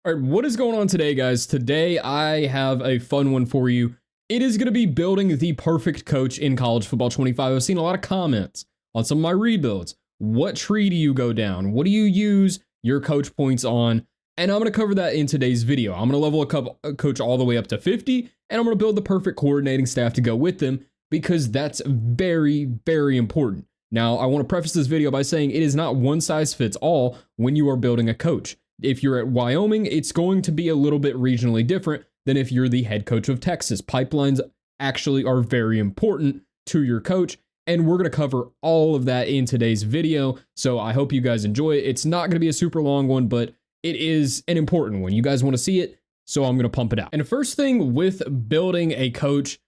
All right, what is going on today, guys? Today, I have a fun one for you. It is going to be building the perfect coach in college football 25. I've seen a lot of comments on some of my rebuilds. What tree do you go down? What do you use your coach points on? And I'm going to cover that in today's video. I'm going to level a coach all the way up to 50, and I'm going to build the perfect coordinating staff to go with them because that's very, very important. Now, I want to preface this video by saying it is not one size fits all when you are building a coach. If you're at Wyoming, it's going to be a little bit regionally different than if you're the head coach of Texas. Pipelines actually are very important to your coach, and we're going to cover all of that in today's video. So I hope you guys enjoy it. It's not going to be a super long one, but it is an important one. You guys want to see it, so I'm going to pump it out. And the first thing with building a coach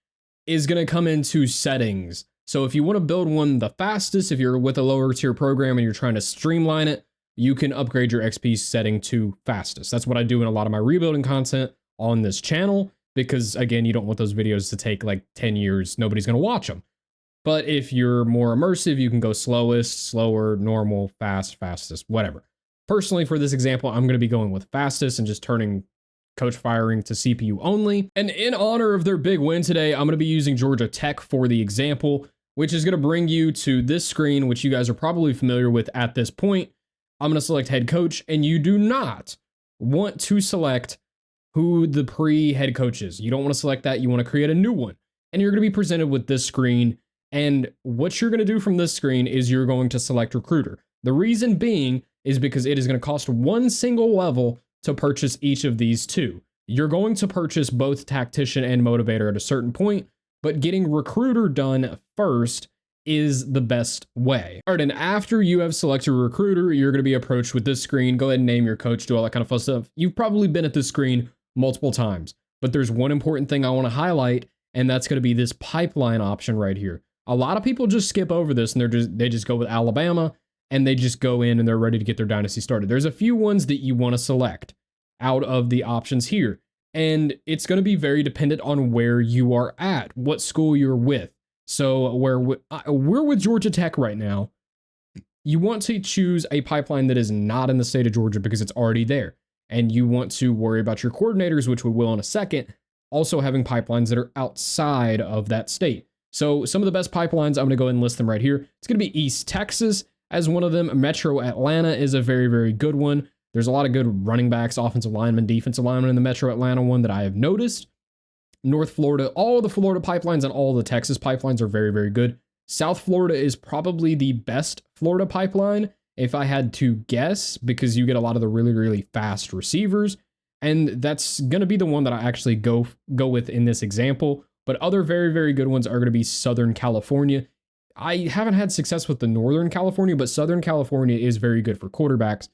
is going to come into settings. So if you want to build one the fastest, if you're with a lower tier program and you're trying to streamline it, you can upgrade your XP setting to fastest. That's what I do in a lot of my rebuilding content on this channel, because again, you don't want those videos to take like 10 years. Nobody's going to watch them. But if you're more immersive, you can go slowest, slower, normal, fast, fastest, whatever. Personally, for this example, I'm going to be going with fastest and just turning coach firing to CPU only. And in honor of their big win today, I'm going to be using Georgia Tech for the example, which is going to bring you to this screen, which you guys are probably familiar with at this point. I'm going to select head coach, and you do not want to select who the pre-head coach is. You don't want to select that. You want to create a new one, and you're going to be presented with this screen. And what you're going to do from this screen is you're going to select recruiter. The reason being is because it is going to cost one single level to purchase each of these two. You're going to purchase both tactician and motivator at a certain point, but getting recruiter done first is the best way. All right, and after you have selected a recruiter, you're going to be approached with this screen. Go ahead and name your coach, do all that kind of fun stuff. You've probably been at this screen multiple times, but there's one important thing I want to highlight, and that's going to be this pipeline option right here. A lot of people just skip over this, and they just go with Alabama, and they just go in and they're ready to get their dynasty started. There's a few ones that you want to select out of the options here, and it's going to be very dependent on where you are at, what school you're with. So we're with Georgia Tech right now. You want to choose a pipeline that is not in the state of Georgia because it's already there. And you want to worry about your coordinators, which we will in a second, also having pipelines that are outside of that state. So some of the best pipelines, I'm going to go ahead and list them right here. It's going to be East Texas as one of them. Metro Atlanta is a very, very good one. There's a lot of good running backs, offensive linemen, defensive linemen in the Metro Atlanta one that I have noticed. North Florida, all of the Florida pipelines and all the Texas pipelines are very, very good. South Florida is probably the best Florida pipeline, if I had to guess, because you get a lot of the really, really fast receivers. And that's going to be the one that I actually go with in this example. But other very, very good ones are going to be Southern California. I haven't had success with the Northern California, but Southern California is very good for quarterbacks.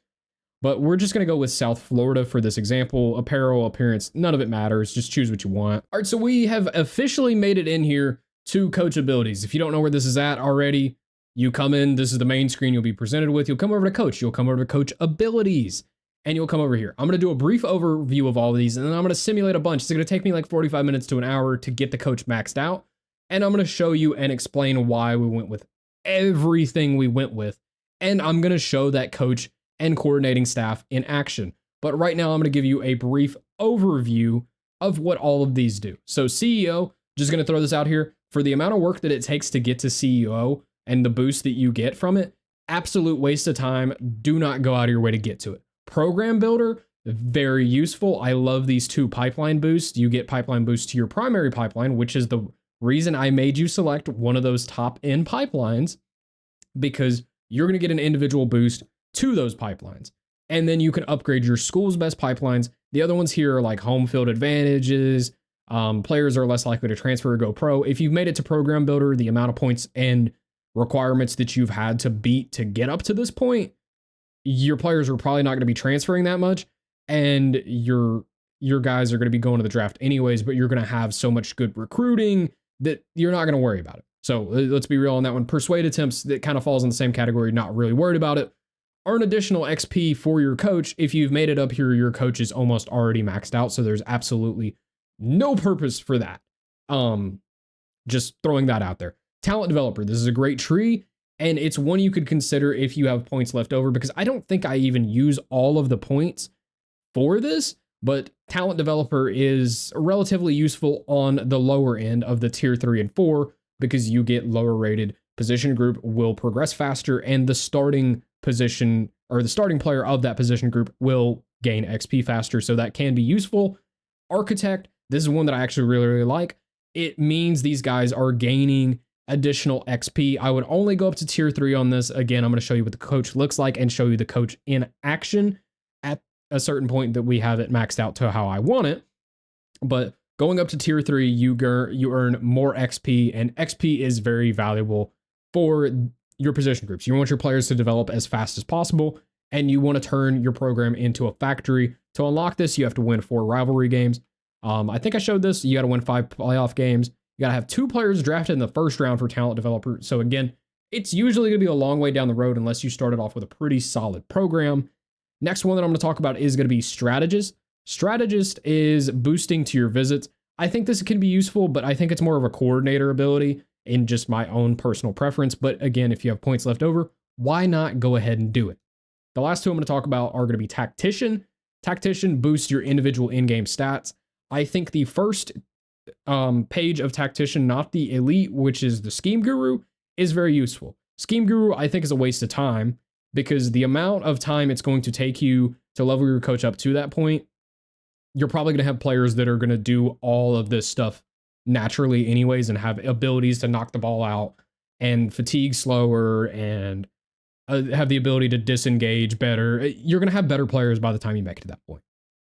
But we're just going to go with South Florida for this example. Apparel, appearance, none of it matters. Just choose what you want. All right, so we have officially made it in here to coach abilities. If you don't know where this is at already, you come in. This is the main screen you'll be presented with. You'll come over to coach. You'll come over to coach abilities. And you'll come over here. I'm going to do a brief overview of all of these, and then I'm going to simulate a bunch. It's going to take me like 45 minutes to an hour to get the coach maxed out. And I'm going to show you and explain why we went with everything we went with. And I'm going to show that coach and coordinating staff in action. But right now, I'm going to give you a brief overview of what all of these do. So CEO, just going to throw this out here, for the amount of work that it takes to get to CEO and the boost that you get from it, absolute waste of time. Do not go out of your way to get to it. Program builder, very useful. I love these two pipeline boosts. You get pipeline boosts to your primary pipeline, which is the reason I made you select one of those top end pipelines, because you're going to get an individual boost to those pipelines. And then you can upgrade your school's best pipelines. The other ones here are like home field advantages. Players are less likely to transfer or go pro. If you've made it to program builder, the amount of points and requirements that you've had to beat to get up to this point, your players are probably not going to be transferring that much. And your guys are going to be going to the draft anyways, but you're going to have so much good recruiting that you're not going to worry about it. So let's be real on that one. Persuade attempts, that kind of falls in the same category, not really worried about it. Earn additional XP for your coach. If you've made it up here, your coach is almost already maxed out, so there's absolutely no purpose for that. Just throwing that out there. Talent developer. This is a great tree, and it's one you could consider if you have points left over, because I don't think I even use all of the points for this, but talent developer is relatively useful on the lower end of the tier 3 and 4 because you get lower rated position group will progress faster, and the starting position or the starting player of that position group will gain XP faster. So that can be useful. Architect, this is one that I actually really like. It means these guys are gaining additional XP. I would only go up to tier 3 on this. Again, I'm going to show you what the coach looks like and show you the coach in action at a certain point that we have it maxed out to how I want it. But going up to tier 3, you earn more XP, and XP is very valuable for your position groups. You want your players to develop as fast as possible, and you want to turn your program into a factory. To unlock this, you have to win 4 rivalry games. I think I showed this. You got to win 5 playoff games. You got to have 2 players drafted in the first round for talent developer. So again, it's usually going to be a long way down the road unless you started off with a pretty solid program. Next one that I'm going to talk about is going to be strategist. Strategist is boosting to your visits. I think this can be useful, but I think it's more of a coordinator ability in just my own personal preference. But again, if you have points left over, why not go ahead and do it? The last 2 I'm going to talk about are going to be tactician. Tactician boosts your individual in-game stats. I think the first page of tactician, not the elite, which is the scheme guru, is very useful. Scheme guru, I think, is a waste of time because the amount of time it's going to take you to level your coach up to that point, you're probably going to have players that are going to do all of this stuff naturally anyways and have abilities to knock the ball out and fatigue slower and have the ability to disengage better. You're going to have better players by the time you make it to that point.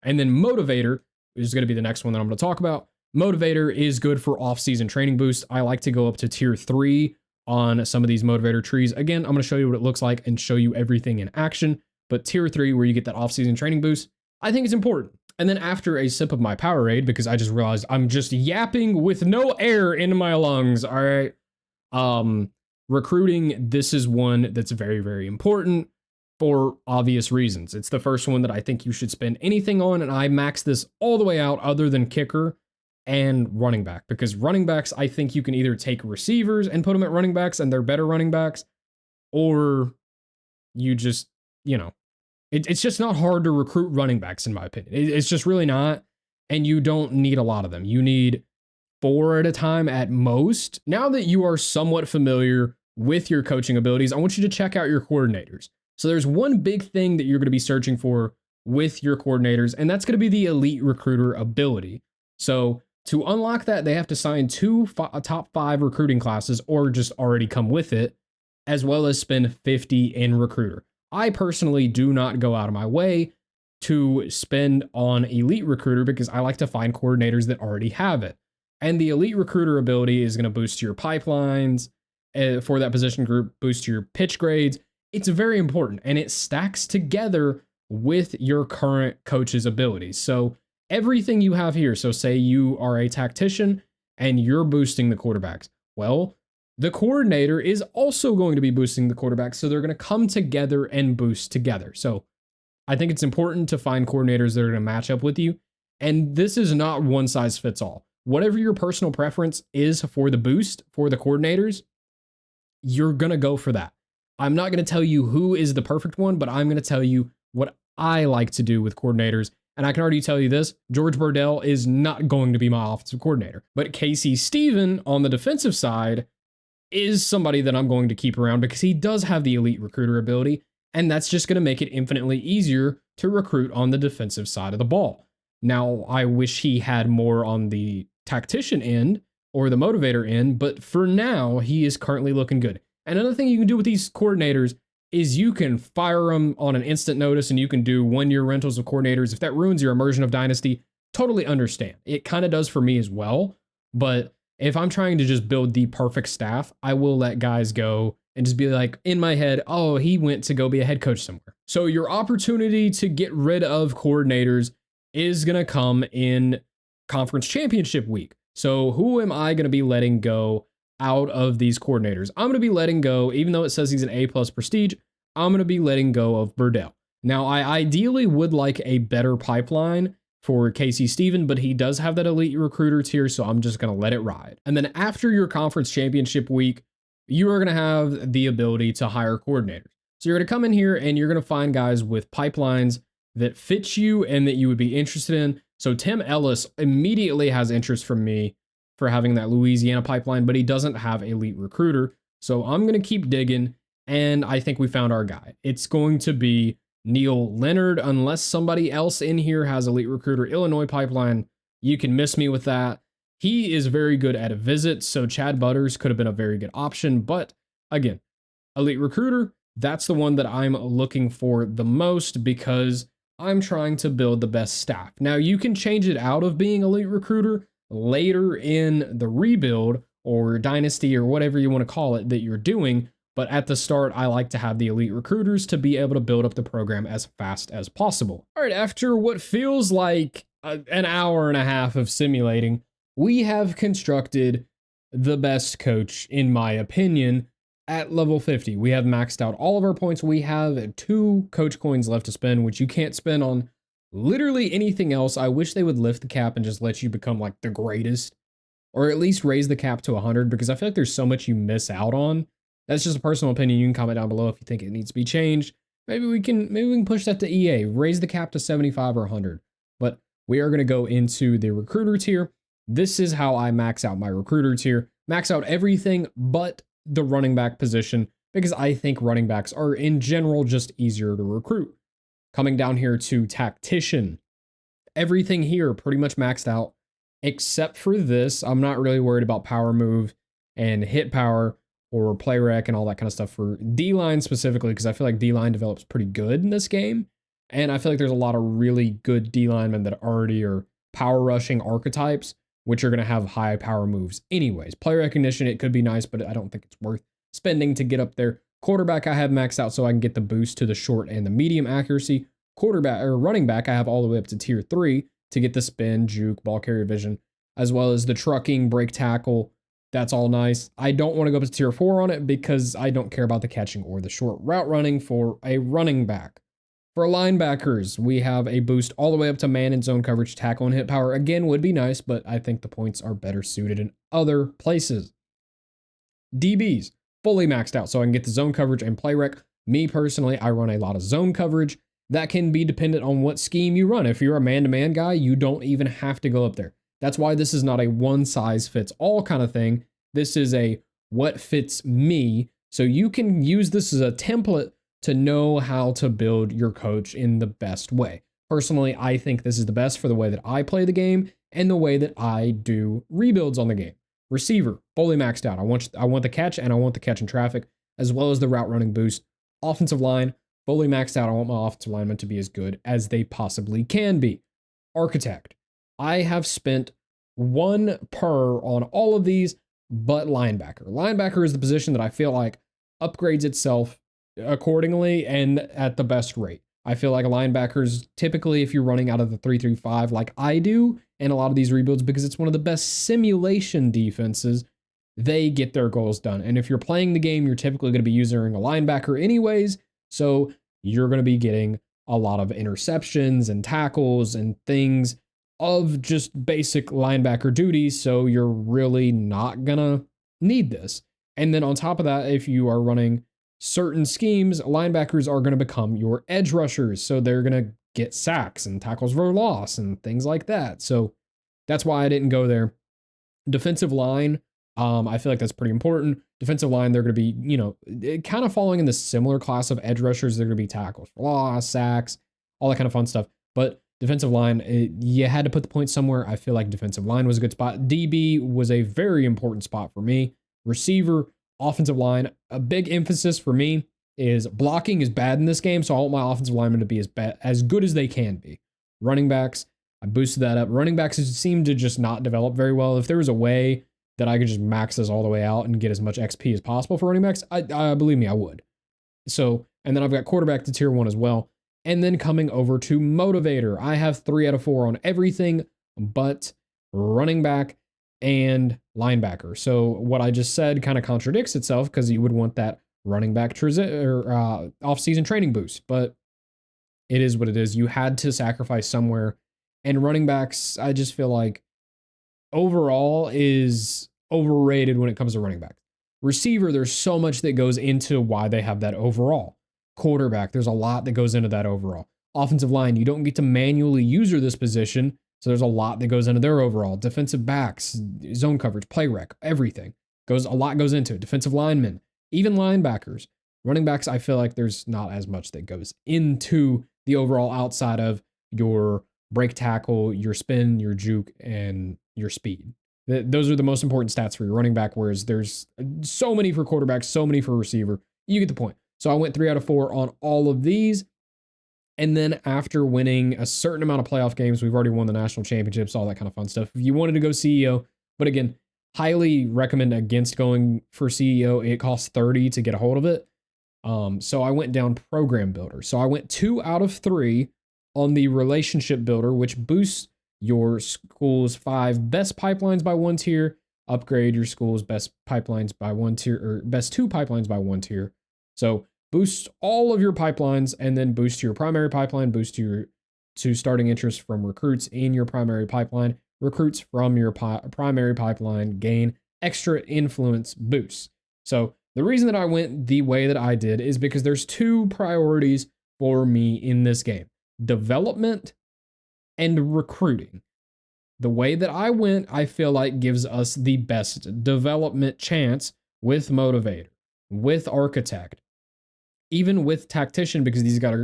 And then motivator is going to be the next one that I'm going to talk about. Motivator is good for off-season training boost. I like to go up to tier 3 on some of these motivator trees. Again, I'm going to show you what it looks like and show you everything in action. But tier 3, where you get that off-season training boost, I think it's important. And then after a sip of my Powerade, because I just realized I'm just yapping with no air in my lungs. All right. Recruiting, this is one that's very, very important for obvious reasons. It's the first one that I think you should spend anything on, and I max this all the way out other than kicker and running back, because running backs, I think you can either take receivers and put them at running backs and they're better running backs, or you just, it's just not hard to recruit running backs, in my opinion. It's just really not, and you don't need a lot of them. You need 4 at a time at most. Now that you are somewhat familiar with your coaching abilities, I want you to check out your coordinators. So there's one big thing that you're going to be searching for with your coordinators, and that's going to be the elite recruiter ability. So to unlock that, they have to sign 2 top 5 recruiting classes or just already come with it, as well as spend 50 in recruiter. I personally do not go out of my way to spend on elite recruiter because I like to find coordinators that already have it. And the elite recruiter ability is going to boost your pipelines for that position group, boost your pitch grades. It's very important, and it stacks together with your current coach's abilities. So everything you have here, so say you are a tactician and you're boosting the quarterbacks. Well, the coordinator is also going to be boosting the quarterbacks, so they're going to come together and boost together. So I think it's important to find coordinators that are going to match up with you, and this is not one size fits all. Whatever your personal preference is for the boost for the coordinators, you're going to go for that. I'm not going to tell you who is the perfect one, but I'm going to tell you what I like to do with coordinators. And I can already tell you this, George Burdell is not going to be my offensive coordinator. But Casey Steven on the defensive side is somebody that I'm going to keep around because he does have the elite recruiter ability. And that's just going to make it infinitely easier to recruit on the defensive side of the ball. Now, I wish he had more on the tactician end or the motivator end, but for now, he is currently looking good. And another thing you can do with these coordinators is you can fire them on an instant notice, and you can do 1-year rentals of coordinators. If that ruins your immersion of Dynasty, totally understand. It kind of does for me as well. But if I'm trying to just build the perfect staff, I will let guys go and just be like, in my head, oh, he went to go be a head coach somewhere. So your opportunity to get rid of coordinators is going to come in conference championship week. So who am I going to be letting go out of these coordinators? I'm going to be letting go, even though it says he's an A+ prestige, I'm going to be letting go of Burdell. Now, I ideally would like a better pipeline for Casey Steven, but he does have that elite recruiter tier, so I'm just going to let it ride. And then after your conference championship week, you are going to have the ability to hire coordinators. So you're going to come in here and you're going to find guys with pipelines that fits you and that you would be interested in. So Tim Ellis immediately has interest from me for having that Louisiana pipeline, but he doesn't have elite recruiter. So I'm going to keep digging, and I think we found our guy. It's going to be Neil Leonard, unless somebody else in here has elite recruiter. Illinois pipeline, you can miss me with that. He is very good at a visit, so Chad Butters could have been a very good option. But again, elite recruiter, that's the one that I'm looking for the most because I'm trying to build the best staff. Now, you can change it out of being elite recruiter later in the rebuild or dynasty or whatever you want to call it that you're doing. But at the start, I like to have the elite recruiters to be able to build up the program as fast as possible. All right, after what feels like an hour and a half of simulating, we have constructed the best coach, in my opinion, at level 50. We have maxed out all of our points. We have 2 coach coins left to spend, which you can't spend on literally anything else. I wish they would lift the cap and just let you become like the greatest, or at least raise the cap to 100, because I feel like there's so much you miss out on. That's just a personal opinion. You can comment down below if you think it needs to be changed. Maybe we can push that to EA, raise the cap to 75 or 100. But we are going to go into the recruiter tier. This is how I max out my recruiter tier. Max out everything but the running back position, because I think running backs are in general just easier to recruit. Coming down here to tactician, everything here pretty much maxed out except for this. I'm not really worried about power move and hit power or play rec and all that kind of stuff for D-line specifically, because I feel like D-line develops pretty good in this game. And I feel like there's a lot of really good D-linemen that already are power rushing archetypes, which are going to have high power moves anyways. Play recognition, it could be nice, but I don't think it's worth spending to get up there. Quarterback, I have maxed out so I can get the boost to the short and the medium accuracy. Quarterback or running back, I have all the way up to tier 3 to get the spin, juke, ball carrier vision, as well as the trucking, break tackle. That's all nice. I don't want to go up to tier 4 on it because I don't care about the catching or the short route running for a running back. For linebackers, we have a boost all the way up to man and zone coverage, tackle, and hit power. Again, would be nice, but I think the points are better suited in other places. DBs, fully maxed out so I can get the zone coverage and play rec. Me personally, I run a lot of zone coverage. That can be dependent on what scheme you run. If you're a man-to-man guy, you don't even have to go up there. That's why this is not a one-size-fits-all kind of thing. This is a what fits me. So you can use this as a template to know how to build your coach in the best way. Personally, I think this is the best for the way that I play the game and the way that I do rebuilds on the game. Receiver, fully maxed out. I want the catch, and I want the catch in traffic, as well as the route running boost. Offensive line, fully maxed out. I want my offensive linemen to be as good as they possibly can be. Architect, I have spent 1 per on all of these, but linebacker. Linebacker is the position that I feel like upgrades itself accordingly and at the best rate. I feel like linebackers, typically if you're running out of the 3-3-5 like I do, and a lot of these rebuilds, because it's one of the best simulation defenses, they get their goals done. And if you're playing the game, you're typically going to be using a linebacker anyways, so you're going to be getting a lot of interceptions and tackles and things of just basic linebacker duties, so you're really not going to need this. And then on top of that, if you are running certain schemes, linebackers are going to become your edge rushers, so they're going to get sacks and tackles for loss and things like that. So that's why I didn't go there. Defensive line, I feel like that's pretty important. Defensive line, they're going to be, kind of falling in the similar class of edge rushers. They're going to be tackles for loss, sacks, all that kind of fun stuff. But defensive line, you had to put the points somewhere. I feel like defensive line was a good spot. DB was a very important spot for me. Receiver, offensive line, a big emphasis for me is blocking is bad in this game, so I want my offensive linemen to be as good as they can be. Running backs, I boosted that up. Running backs seem to just not develop very well. If there was a way that I could just max this all the way out and get as much XP as possible for running backs, I believe me, I would. So, and then I've got quarterback to tier 1 as well. And then coming over to motivator, I have 3 out of 4 on everything but running back and linebacker. So what I just said kind of contradicts itself, because you would want that running back off-season training boost, but it is what it is. You had to sacrifice somewhere, and running backs, I just feel like overall is overrated when it comes to running back. Receiver, there's so much that goes into why they have that overall. Quarterback, there's a lot that goes into that overall. Offensive line, you don't get to manually user this position. So there's a lot that goes into their overall. Defensive backs, zone coverage, play rec, everything. A lot goes into it. Defensive linemen, even linebackers. Running backs, I feel like there's not as much that goes into the overall outside of your break tackle, your spin, your juke, and your speed. Those are the most important stats for your running back, whereas there's so many for quarterback, so many for receiver. You get the point. So I went 3 out of 4 on all of these. And then after winning a certain amount of playoff games, we've already won the national championships, all that kind of fun stuff. If you wanted to go CEO, but again, highly recommend against going for CEO. It costs $30 to get a hold of it. So I went down program builder. So I went 2 out of 3 on the relationship builder, which boosts your school's 5 best pipelines by 1 tier, upgrade your school's best pipelines by 1 tier, or best 2 pipelines by 1 tier. So boost all of your pipelines, and then boost your primary pipeline, boost your to starting interest from recruits in your primary pipeline, recruits from your primary pipeline gain extra influence boosts. So the reason that I went the way that I did is because there's 2 priorities for me in this game: development and recruiting. The way that I went, I feel like gives us the best development chance with motivator, with architect, even with tactician, because these guys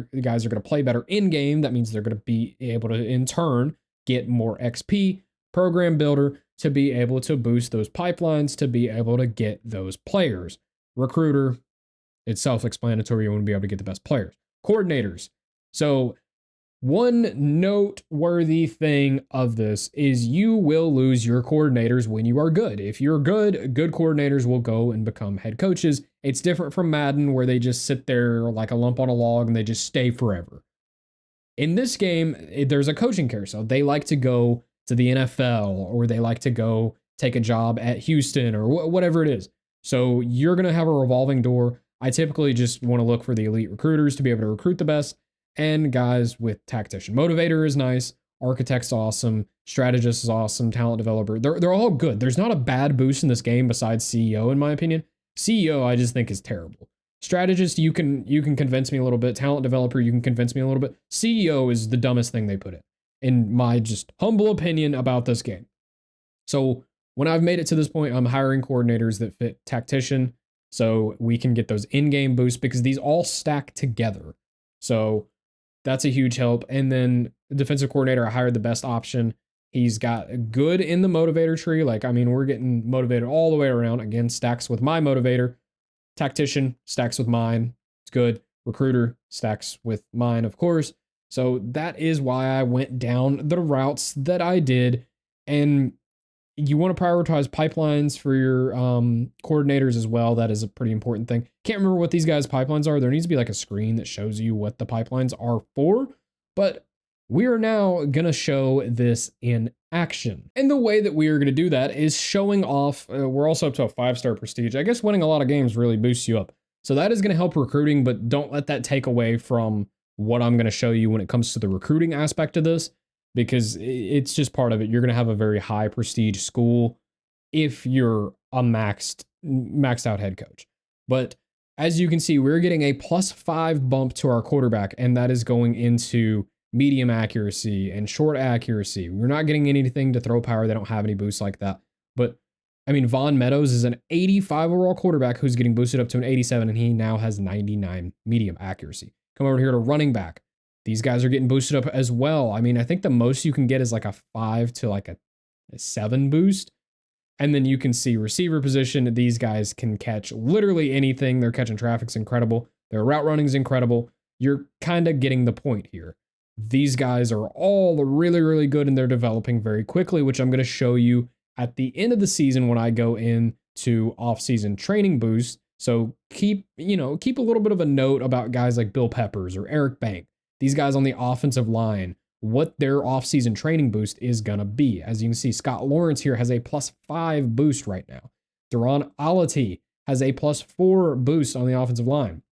are going to play better in game. That means they're going to be able to, in turn, get more XP. Program builder to be able to boost those pipelines, to be able to get those players. Recruiter, it's self-explanatory. You want to be able to get the best players. Coordinators. So one noteworthy thing of this is you will lose your coordinators when you are good. If you're good coordinators will go and become head coaches. It's different from Madden, where they just sit there like a lump on a log and they just stay forever. In this game, there's a coaching carousel. They like to go to the NFL, or they like to go take a job at Houston, or whatever it is. So you're going to have a revolving door. I typically just want to look for the elite recruiters to be able to recruit the best. And guys with tactician. Motivator is nice. Architect's awesome. Strategist is awesome. Talent developer. They're all good. There's not a bad boost in this game besides CEO, in my opinion. CEO, I just think, is terrible. Strategist, you can convince me a little bit. Talent developer, you can convince me a little bit. CEO is the dumbest thing they put in my just humble opinion about this game. So when I've made it to this point, I'm hiring coordinators that fit tactician, so we can get those in-game boosts, because these all stack together. So that's a huge help. And then the defensive coordinator, I hired the best option. He's got good in the motivator tree. Like, I mean, we're getting motivated all the way around. Again, stacks with my motivator. Tactician stacks with mine. It's good. Recruiter stacks with mine, of course. So that is why I went down the routes that I did. And you want to prioritize pipelines for your coordinators as well. That is a pretty important thing. Can't remember what these guys' pipelines are. There needs to be like a screen that shows you what the pipelines are for. But we are now going to show this in action. And the way that we are going to do that is showing off. We're also up to a 5-star prestige. I guess winning a lot of games really boosts you up. So that is going to help recruiting, but don't let that take away from what I'm going to show you when it comes to the recruiting aspect of this, because it's just part of it. You're going to have a very high prestige school if you're a maxed out head coach. But as you can see, we're getting a +5 bump to our quarterback, and that is going into medium accuracy and short accuracy. We're not getting anything to throw power. They don't have any boosts like that. But I mean, Vaughn Meadows is an 85 overall quarterback who's getting boosted up to an 87, and he now has 99 medium accuracy. Come over here to running back. These guys are getting boosted up as well. I mean, I think the most you can get is like a 5 to like a 7 boost. And then you can see receiver position. These guys can catch literally anything. They're catching traffic's incredible. Their route running is incredible. You're kind of getting the point here. These guys are all really, really good, and they're developing very quickly, which I'm going to show you at the end of the season when I go into off-season training boosts. So keep a little bit of a note about guys like Bill Peppers or Eric Bank. These guys on the offensive line, what their off-season training boost is going to be. As you can see, Scott Lawrence here has a +5 boost right now. Duron Alati has a +4 boost on the offensive line.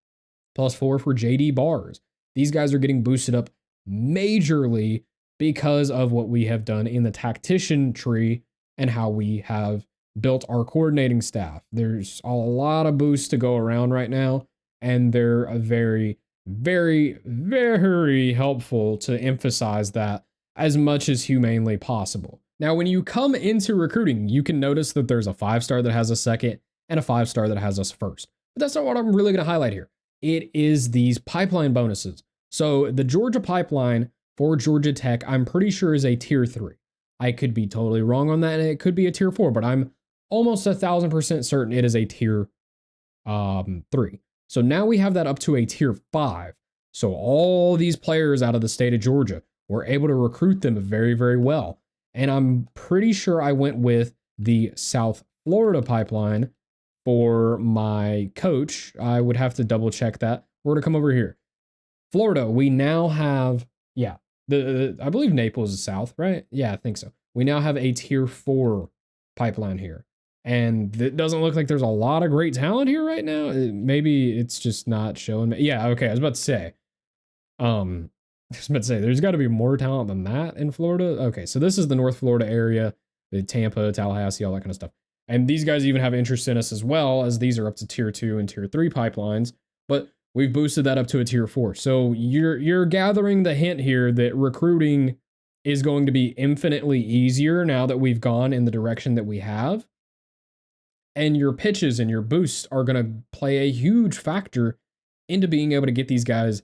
+4 for JD Bars. These guys are getting boosted up majorly because of what we have done in the tactician tree and how we have built our coordinating staff. There's a lot of boosts to go around right now, and they're very Very, very helpful to emphasize that as much as humanely possible. Now, when you come into recruiting, you can notice that there's a 5-star that has a second and a 5-star that has us first. But that's not what I'm really going to highlight here. It is these pipeline bonuses. So the Georgia pipeline for Georgia Tech, I'm pretty sure is a tier 3. I could be totally wrong on that, and it could be a tier 4, but I'm almost 1,000% certain it is a tier 3. So now we have that up to a tier 5. So all these players out of the state of Georgia, we're able to recruit them very, very well. And I'm pretty sure I went with the South Florida pipeline for my coach. I would have to double check that. We're going to come over here. Florida, we now have, yeah, I believe Naples is south, right? Yeah, I think so. We now have a tier 4 pipeline here. And it doesn't look like there's a lot of great talent here right now. Maybe it's just not showing me. Yeah, okay, I was about to say. There's got to be more talent than that in Florida. Okay, so this is the North Florida area, the Tampa, Tallahassee, all that kind of stuff. And these guys even have interest in us as well, as these are up to tier 2 and tier 3 pipelines. But we've boosted that up to a tier 4. So you're gathering the hint here that recruiting is going to be infinitely easier now that we've gone in the direction that we have. And your pitches and your boosts are going to play a huge factor into being able to get these guys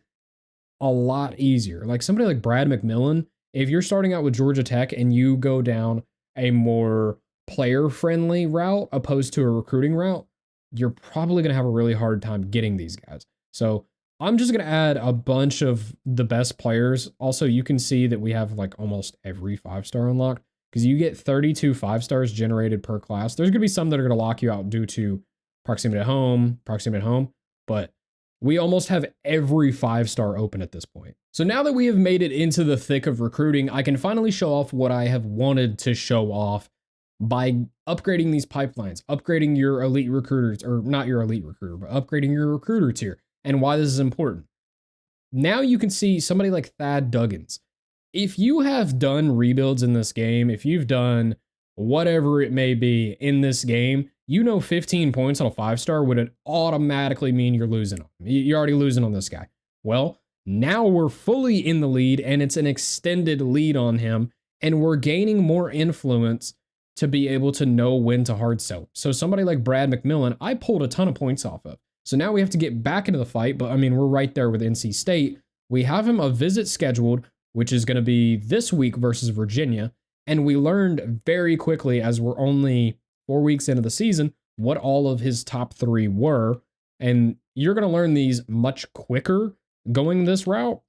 a lot easier. Like somebody like Brad McMillan, if you're starting out with Georgia Tech and you go down a more player-friendly route opposed to a recruiting route, you're probably going to have a really hard time getting these guys. So I'm just going to add a bunch of the best players. Also, you can see that we have like almost every 5-star unlocked, because you get 32 5-stars generated per class. There's going to be some that are going to lock you out due to proximity at home, but we almost have every 5-star open at this point. So now that we have made it into the thick of recruiting, I can finally show off what I have wanted to show off by upgrading these pipelines, upgrading your elite recruiters, or not your elite recruiter, but upgrading your recruiter tier, and why this is important. Now you can see somebody like Thad Duggins. If you have done rebuilds in this game, if you've done whatever it may be in this game, you know 15 points on a 5-star would automatically mean you're losing on him. You're already losing on this guy. Well, now we're fully in the lead, and it's an extended lead on him, and we're gaining more influence to be able to know when to hard sell. So somebody like Brad McMillan, I pulled a ton of points off of. So now we have to get back into the fight, but I mean, we're right there with NC State. We have him a visit scheduled, which is going to be this week versus Virginia. And we learned very quickly, as we're only 4 weeks into the season, what all of his top 3 were. And you're going to learn these much quicker going this route.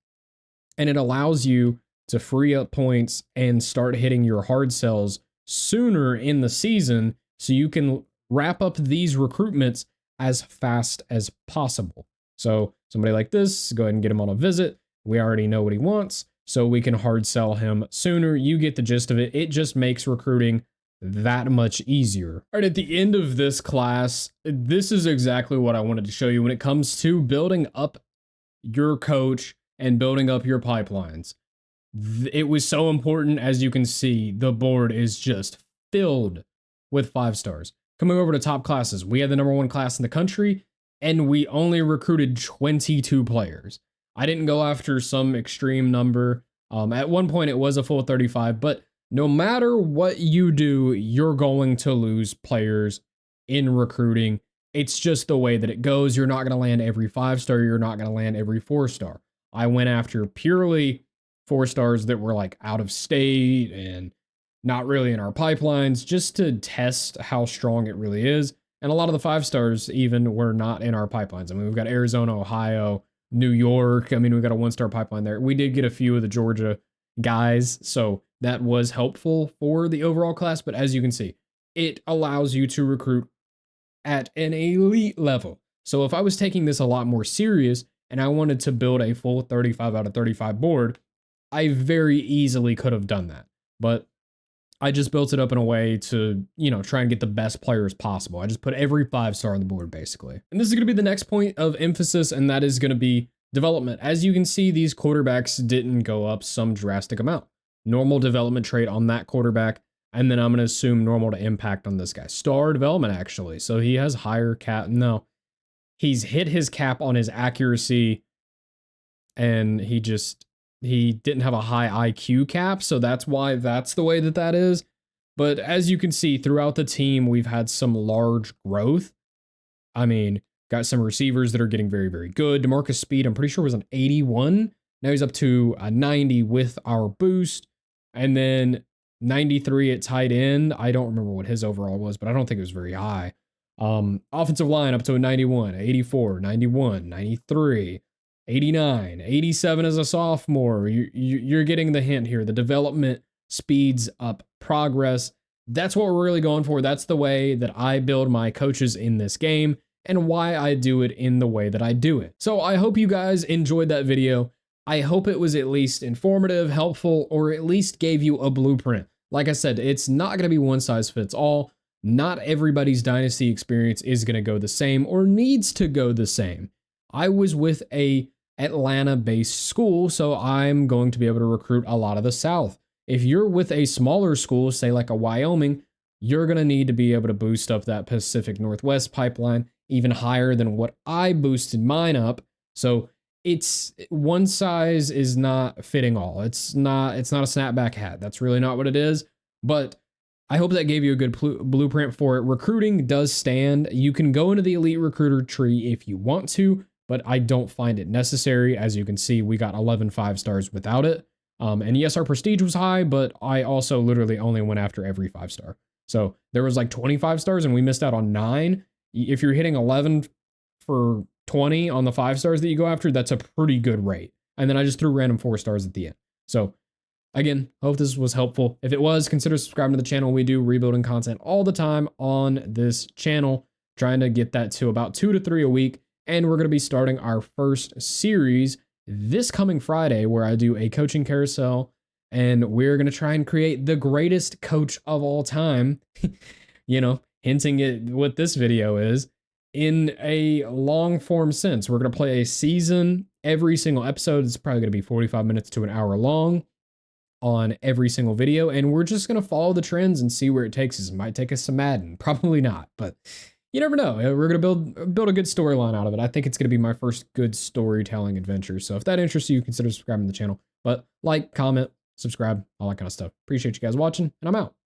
And it allows you to free up points and start hitting your hard sells sooner in the season, so you can wrap up these recruitments as fast as possible. So somebody like this, go ahead and get him on a visit. We already know what he wants, so we can hard sell him sooner. You get the gist of it. It just makes recruiting that much easier. All right, at the end of this class, this is exactly what I wanted to show you when it comes to building up your coach and building up your pipelines. It was so important. As you can see, the board is just filled with 5-stars. Coming over to top classes, we had the #1 class in the country, and we only recruited 22 players. I didn't go after some extreme number. At one point, it was a full 35, but no matter what you do, you're going to lose players in recruiting. It's just the way that it goes. You're not going to land every 5-star. You're not going to land every 4-star. I went after purely 4-stars that were like out of state and not really in our pipelines, just to test how strong it really is. And a lot of the 5-stars even were not in our pipelines. I mean, we've got Arizona, Ohio, New York. I mean, we've got a 1-star pipeline there. We did get a few of the Georgia guys, so that was helpful for the overall class. But as you can see, it allows you to recruit at an elite level. So if I was taking this a lot more serious and I wanted to build a full 35 out of 35 board, I very easily could have done that. But I just built it up in a way to, try and get the best players possible. I just put every 5-star on the board, basically. And this is going to be the next point of emphasis, and that is going to be development. As you can see, these quarterbacks didn't go up some drastic amount. Normal development trait on that quarterback, and then I'm going to assume normal to impact on this guy. Star development, actually. So he has higher cap. No, he's hit his cap on his accuracy and he didn't have a high IQ cap, so that's why that's the way that that is. But as you can see throughout the team, we've had some large growth. I mean, got some receivers that are getting very, very good. DeMarcus Speed, I'm pretty sure was an 81. Now he's up to a 90 with our boost. And then 93 at tight end. I don't remember what his overall was, but I don't think it was very high. Offensive line up to a 91, 84, 91, 93, 89, 87 as a sophomore. You're getting the hint here. The development speeds up progress. That's what we're really going for. That's the way that I build my coaches in this game and why I do it in the way that I do it. So I hope you guys enjoyed that video. I hope it was at least informative, helpful, or at least gave you a blueprint. Like I said, it's not going to be one size fits all. Not everybody's Dynasty experience is going to go the same or needs to go the same. I was with a Atlanta-based school, so I'm going to be able to recruit a lot of the South. If you're with a smaller school, say like a Wyoming, you're going to need to be able to boost up that Pacific Northwest pipeline even higher than what I boosted mine up. So it's one size is not fitting all. It's not a snapback hat. That's really not what it is. But I hope that gave you a good blueprint for it. Recruiting does stand. You can go into the elite recruiter tree if you want to, but I don't find it necessary. As you can see, we got 11 5-stars without it. And yes, our prestige was high, but I also literally only went after every 5-star. So there was like 25 stars and we missed out on 9. If you're hitting 11 for 20 on the 5 stars that you go after, that's a pretty good rate. And then I just threw random 4 stars at the end. So again, hope this was helpful. If it was, consider subscribing to the channel. We do rebuilding content all the time on this channel, trying to get that to about 2 to 3 a week. And we're going to be starting our first series this coming Friday, where I do a coaching carousel, and we're going to try and create the greatest coach of all time, hinting at what this video is in a long form sense. We're going to play a season. Every single episode is probably going to be 45 minutes to an hour long on every single video. And we're just going to follow the trends and see where it takes us. It might take us to Madden, probably not, but you never know. We're going to build a good storyline out of it. I think it's going to be my first good storytelling adventure. So if that interests you, consider subscribing to the channel. But like, comment, subscribe, all that kind of stuff. Appreciate you guys watching, and I'm out.